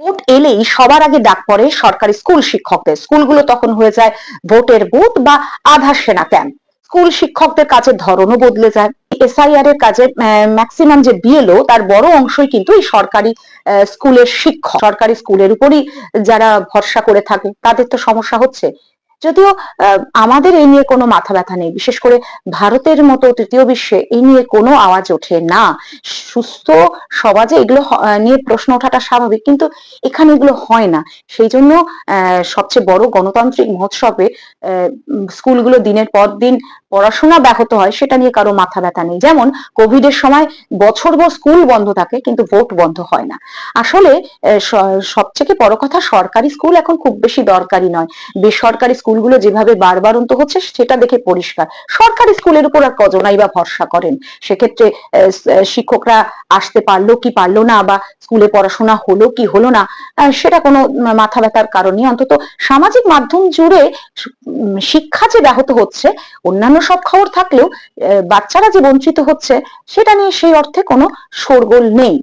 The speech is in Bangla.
ভোট এলেই সবার আগে ডাক পড়ে সরকারি স্কুল শিক্ষকদের। স্কুলগুলো তখন হয়ে যায় ভোটের বুথ বা আধা সেনা ক্যাম্প। স্কুল শিক্ষকদের কাজের ধরনও বদলে যায়। এসআইআর এর কাজে ম্যাক্সিমাম যে বিএলও তার বড় অংশই কিন্তু এই সরকারি স্কুলের শিক্ষক। সরকারি স্কুলের উপরই যারা ভরসা করে থাকে তাদের তো সমস্যা হচ্ছে। যদিও আমাদের এই নিয়ে কোনো মাথা ব্যথা নেই, বিশেষ করে ভারতের মতো তৃতীয় বিশ্বে এই নিয়ে কোনো আওয়াজ ওঠে না। সুস্থ সমাজে এগুলো নিয়ে প্রশ্ন ওঠাটা স্বাভাবিক, কিন্তু এখানে এগুলো হয় না। সেই জন্য সবচেয়ে বড় গণতান্ত্রিক মহোৎসবে স্কুলগুলো দিনের পর দিন পড়াশোনা ব্যাহত হয়, সেটা নিয়ে কারো মাথা ব্যথা নেই। যেমন কোভিড এর সময় বছরভর স্কুল বন্ধ থাকে কিন্তু ভোট বন্ধ হয় না। আসলে সবথেকে বড় কথা, সরকারি স্কুল এখন খুব বেশি দরকারি নয়। বেসরকারি স্কুলগুলো যেভাবে বাড়বাড়ন্ত হচ্ছে সেটা দেখে পরিষ্কার সরকারি স্কুলের উপর আর কজনাই বা ভরসা করেন। সেক্ষেত্রে শিক্ষকরা আসতে পারলো কি পারলো না, বা স্কুলে পড়াশোনা হলো কি হলো না, সেটা কোনো মাথা ব্যথার কারণ নেই। অন্তত সামাজিক মাধ্যম জুড়ে শিক্ষা যে ব্যাহত হচ্ছে, অন্যান্য সব খবর থাকলেও বাচ্চারা যে বঞ্চিত হচ্ছে সেটা নিয়ে সেই অর্থে কোনো শোরগোল নেই।